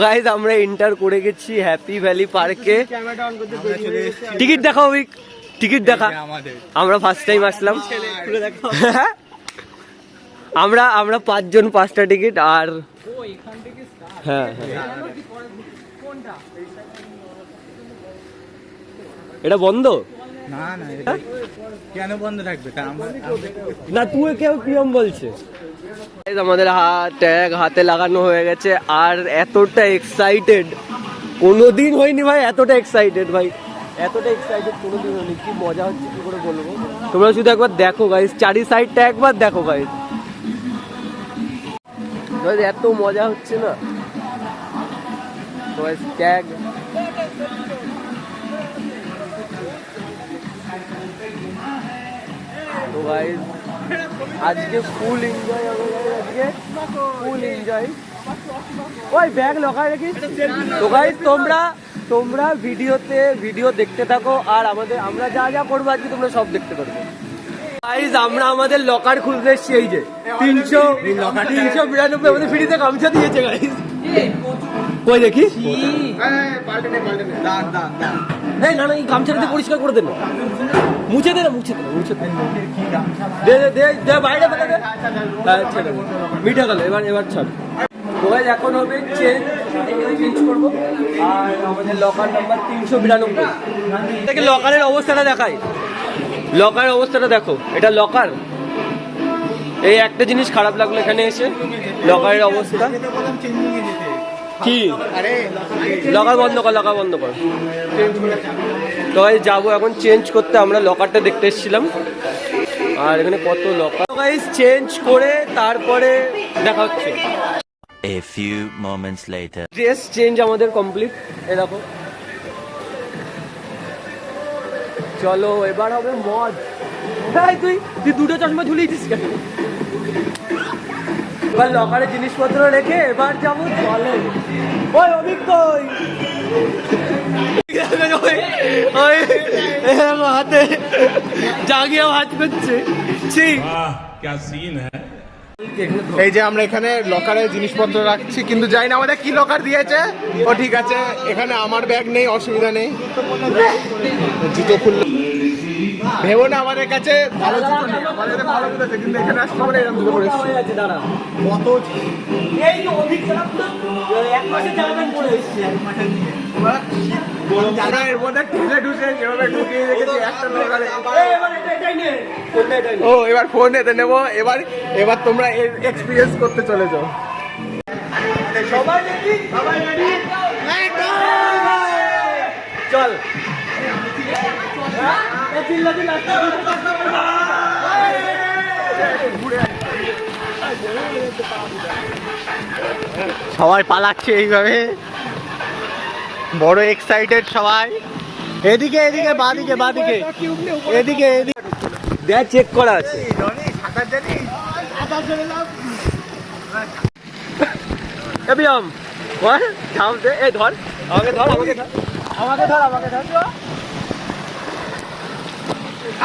Guys আমরা enter করে গেছি হ্যাপি ভ্যালি পার্কে। টিকিট দেখাও, টিকিট দেখা। আমরা ফার্স্ট টাইম আসলাম। আমরা 5 জন 5টা টিকিট। আর হ্যাঁ এটা বন্ধ না না, কেন বন্ধ থাকবে? না তুই কেউ কিরম বলছে। আমাদের ট্যাগ হাতে লাগানো হয়ে গেছে। আর এতটা এক্সাইটেড কোনোদিন হয়নি ভাই, এতটা এক্সাইটেড ভাই, এতটা এক্সাইটেড কোনোদিন হয়নি। কি মজা হচ্ছে কি করে বলবো। তোমরা শুধু একবার দেখো গাইস, চারি সাইডটা একবার দেখো গাইস, এত মজা হচ্ছে না ট্যাগ। তো গাইস আজকে ফুল এনজয় হবে, আজকে ফুল এনজয়। ওই ব্যাগ লগায় রাখিস। তো গাইস তোমরা ভিডিও দেখতে থাকো। আর আমরা যা যা করবো আজকে তোমরা সব দেখতে পারবে। গাইস আমরা আমাদের লকার খুলতে এসেছি। এই যে 392 আমাদের ফ্রিতে গামছা দিয়েছে গাইস। কই দেখি এই না এই গামছাটা পরিষ্কার করে দেন, মুছে দে বাইরে মিঠা গেল। এবার ছাড়। এখন হবে চেঞ্জ করবো। আর আমাদের লকার নাম্বার 392। লকারের অবস্থাটা দেখাই, লকারের অবস্থাটা দেখো। এটা লকার। এই একটা জিনিস খারাপ লাগলো এখানে এসে, লকারের অবস্থা কি। লকার বন্ধ কর। তো যাবো এখন চেঞ্জ করতে। আমরা লকারটা দেখতে এসেছিলাম। আর এখানে কত লকার গাইস চেঞ্জ করে তারপরে দেখা হচ্ছে। A few moments later. Dress change আমাদের কমপ্লিট। এই দেখো, চলো এবার হবে মজ। তুই দুটো চশমা ঝুলিয়েছিস কেন? এবার লকারে জিনিসপত্র রেখে এবার যাবো চলে। ওই অভিজ্ঞ হাতে জাগিয়ে হাত করছে। এই যে আমরা এখানে লকারে জিনিসপত্র রাখছি, কিন্তু জানি না আমাদের কি লকার দিয়েছে। ও ঠিক আছে, এখানে আমার ব্যাগ নেই, অসুবিধা নেই। জুতো খুললো ভেবো না আমাদের কাছে ভালো জুতো নেই, আমাদের কাছে ভালো জুতো আছে, কিন্তু এখানে আসলে আমরা এরকম জুতো পরে এসেছি। কত এই যে অভিজ্ঞতা এক মাসের জায়গা পরে এসেছি, এক মাসের নিয়ে আমরা এর মধ্যে ঠেলে ঢুকে যেভাবে ঢুকিয়ে রেখেছি একটা লকারে। ও এবার ফোন এতে নেবো। এবার তোমরা এক্সপিরিয়েন্স করতে চলে যাও। সবাই রেডি চল। সবাই পালাচ্ছে এইভাবে, বড় এক্সাইটেড সবাই। এদিকে বাদিকে এদিকে দেখ চেক করা আছে।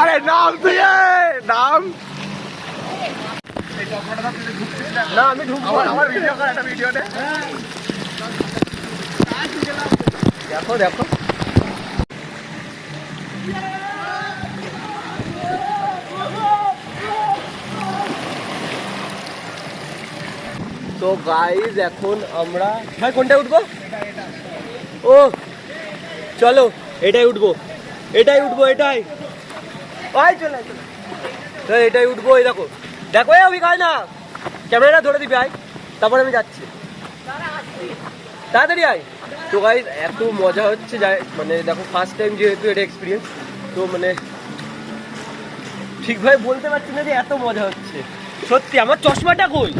আরে নাম তুই নাম না, আমি ঢুকবো। আমার ভিডিও কর, একটা ভিডিও দে। দেখো তো গাইজ এখন আমরা ভাই কোনটায় উঠবো? ও চলো এটাই উঠবো। ওই চলে এটাই উঠবো। এই দেখো আমি খাই না, ক্যামেরাটা ধরে দিবি আয়, তারপরে আমি যাচ্ছি, তাড়াতাড়ি আয়। তো গাইজ এত মজা হচ্ছে, মানে দেখো ফার্স্ট টাইম যেহেতু এটা এক্সপিরিয়েন্স, তো মানে ঠিকভাবে বলতে পারছি না যে এত মজা হচ্ছে সত্যি। আমার চশমাটা কই?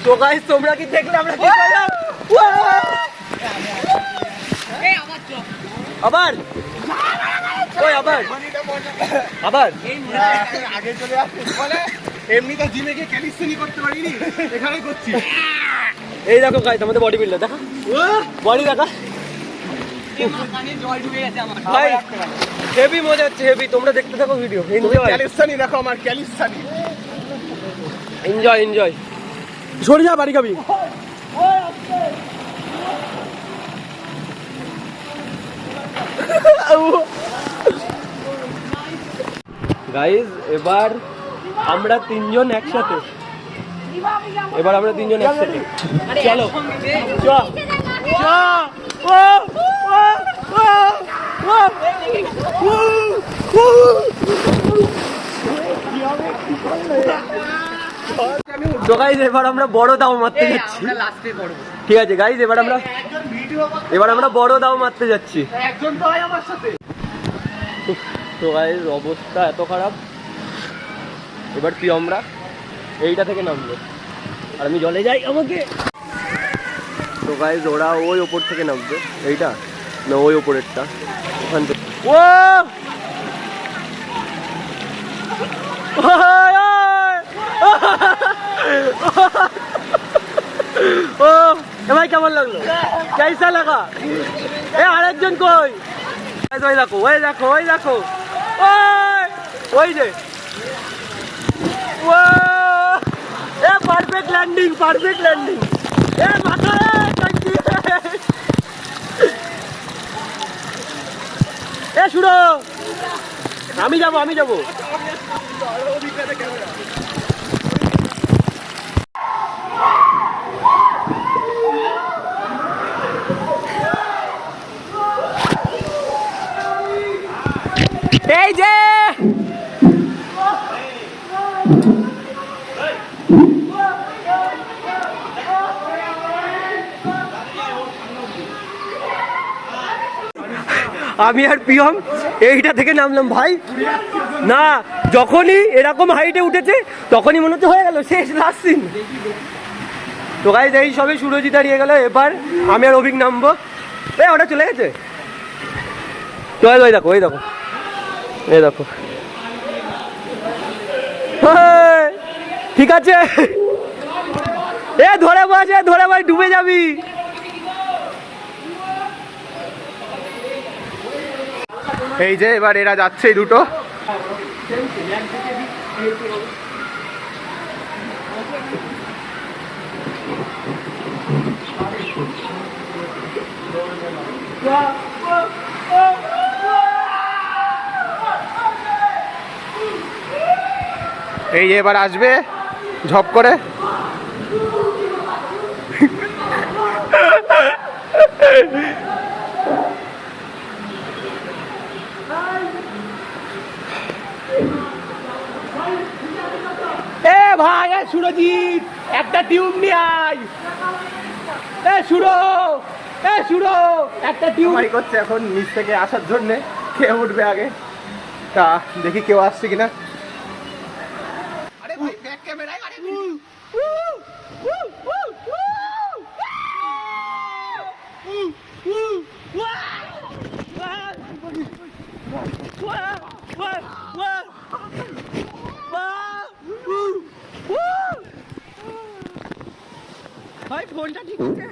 তো গাইস তোমরা কি দেখলে আমরা কি করলাম? আবার আগে চলে আসছিস বলে এমনিতে জিমে গিয়ে ক্যালিসথেনিক করতে পারিনি, এখানে করছি। এই দেখো গাইস আমাদের বডি বিল্ডার, দেখা বডি দেখা ভাই, হেভি মজা হচ্ছে হেভি। তোমরা দেখতে থাকো ভিডিও, ক্যালিসথেনিক দেখো, আমার ক্যালিসথেনিক এনজয়। সরে যা, বাড়ি খাবি। গাইজ এবার আমরা তিনজন একসাথে চলো চ চ ও ও ও ও তো গাইজ এবার আমরা বড় দাও মারতে যাচ্ছি। ঠিক আছে গাইজ এবার আমরা বড় দাও মারতে যাচ্ছি। তো গাইজ অবস্থা এত খারাপ, এবার আমরা এইটা থেকে নামবো আর আমি জলে যাই আমাকে। তো গাইজ ওরা ওই ওপর থেকে নামবে, এইটা না ওই ওপরেরটা ওখান থেকে। ও ও ভাই কেমন লাগলো, কেসা লাগা? এ আরেকজন কই? ওই দেখো ওই দেখো ওই দেখো ওই যে ও এ পারফেক্ট ল্যান্ডিং এ মাথা এ শুনো আমি যাবো এই যে আমি আর পিয়ম এইটা থেকে নামলাম ভাই। না যখনই এরকম হাইটে উঠেছে তখনই মনে হচ্ছে হয়ে গেল শেষ লাস্ট সিন। তো গাইস এই সবে সুরজিৎ হারিয়ে গেল, এবার আমি আর অভিক নামবো। ওটা চলে গেছে। তো ওই দেখো ঠিক আছে ধরে ভাই ডুবে যাবি। এই যে এবার এরা যাচ্ছে এই দুটো। এই যে এবার আসবে ঝপ করে। ভাই সুরজিৎ একটা টিউব নিয়ে আয়। সুরো একটা টিউব করছে এখন নিচ থেকে আসার জন্যে, কে উঠবে আগে তা দেখি কেউ আসছে কিনা। ভাই ফোনটা ঠিক আছে?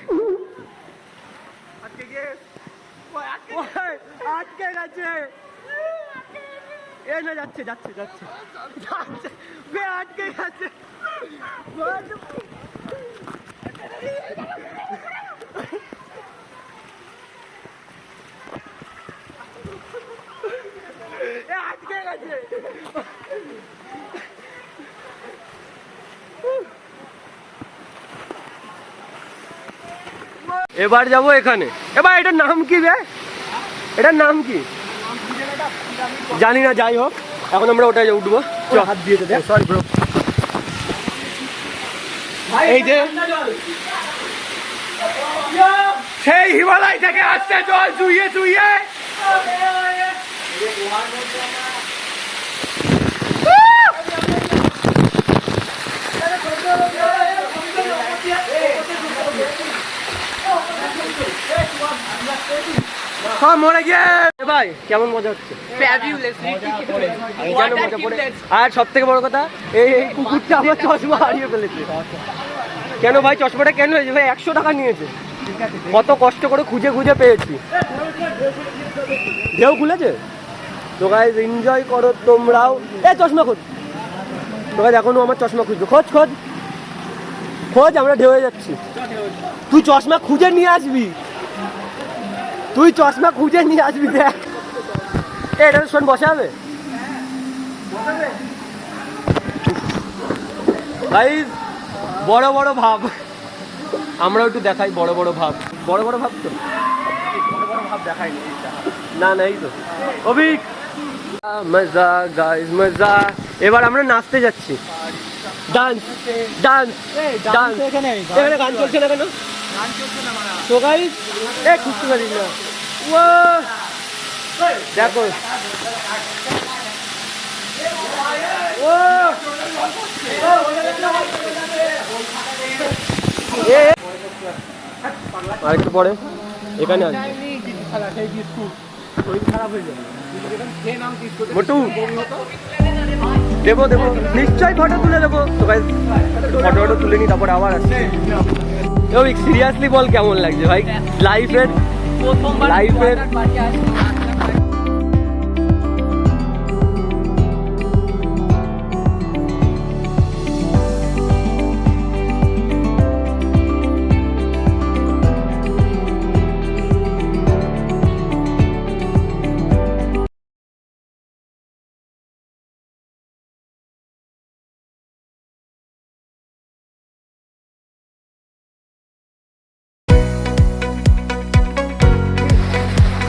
আটকে গেছে। এ না যাচ্ছে আটকে গেছে। আটকে গেছে। এবার যাবো এখানে। এবার এটার নাম কি রে? এটার নাম কি জানি না, যাই হোক এখন আমরা ওটাই উঠবো। হাত দিয়ে দে। Sorry bro. এই যে সেই হিমালয় থেকে আসছে জল চুইয়ে চুইয়ে। মরে গিয়ে ভাই কেমন মজা হচ্ছে? আর সব থেকে বড় কথা এই কুকুরটা আমার চশমা হারিয়ে ফেলেছে। কেন ভাই চশমাটা কেন হয়েছে ভাই? 100 টাকা নিয়েছে। কত কষ্ট করে খুঁজে পেয়েছি। ঢেউ খুলেছে। তো গাইস এনজয় করো তোমরাও। চশমা খোঁজ। তো গাইস এখনো আমার চশমা খুঁজবে। খোঁজ খোঁজ, আমরা ঢেউয়ে যাচ্ছি। তুই চশমা খুঁজে নিয়ে আসবি, তুই চশমা খুঁজে নিয়ে আসবি। দেখ এটা শোন, বসা হবে ভাই। বড় বড় ভাব, আমরা একটু দেখাই বড় বড় ভাব। বড় বড় ভাব তো দেখাই না, এই তো অভিক। মজা গাইস মজা। এবার আমরা নাচতে যাচ্ছি। Dance dance dance. এখানে গান চলছে না কেন? তো গাইস খুঁজতে পারি না। দেখো আরেকটু পরে এখানে আসবে মোটু। দেবো নিশ্চয়ই ফটো তুলে দেবো। তো ভাই ফটো তুলে নি, তারপরে আবার আসছে। সিরিয়াসলি বল কেমন লাগছে ভাই লাইফের?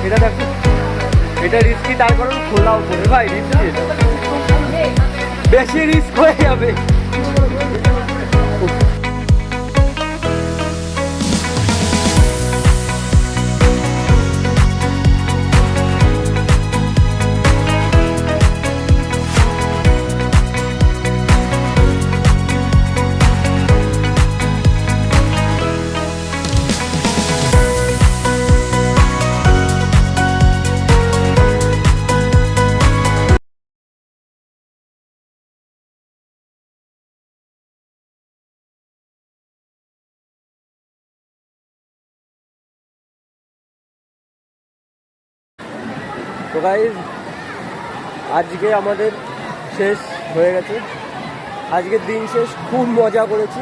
এটা দেখো, এটা রিস্কি, তার কারণ খোলা উপরে ভাই রিস্কি, বেশি রিস্ক হয়ে যাবে। তো গাইজ আজকে আমাদের শেষ হয়ে গেছে, আজকের দিন শেষ। খুব মজা করেছি।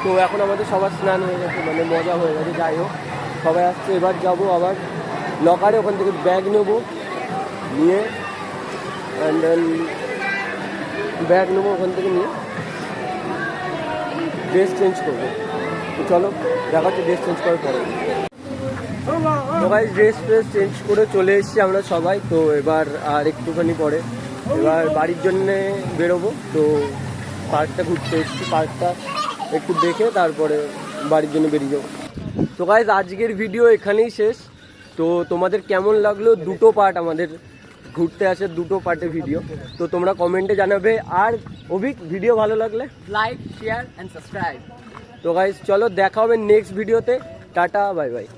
তো এখন আমাদের সবার স্নান হয়ে গেছে, মানে মজা হয়ে গেছে। যাই হোক, সবাই আসছে। এবার যাবো আবার লকারে, ওখান থেকে ব্যাগ নেবো, নিয়ে অ্যান্ড দেন ব্যাগ নেবো ওখান থেকে, নিয়ে ড্রেস চেঞ্জ করবো। তো চলো দেখা হচ্ছে ড্রেস চেঞ্জ করার পরে। তো গাইস ড্রেস চেঞ্জ করে চলে এসেছি আমরা সবাই। তো এবার আর একটুখানি পরে এবার বাড়ির জন্যে বেরোবো। তো পার্কটা ঘুরতে এসেছি, পার্কটা একটু দেখে তারপরে বাড়ির জন্য বেরিয়ে যাবো। তো গাইস আজকের ভিডিও এখানেই শেষ। তো তোমাদের কেমন লাগলো? দুটো পার্ট আমাদের ঘুরতে আসে, দুটো পার্টে ভিডিও। তো তোমরা কমেন্টে জানাবে। আর অভিক, ভিডিও ভালো লাগলে লাইক, শেয়ার এন্ড সাবস্ক্রাইব। তো গাইস চলো দেখা হবে নেক্সট ভিডিওতে। Tata, bye bye.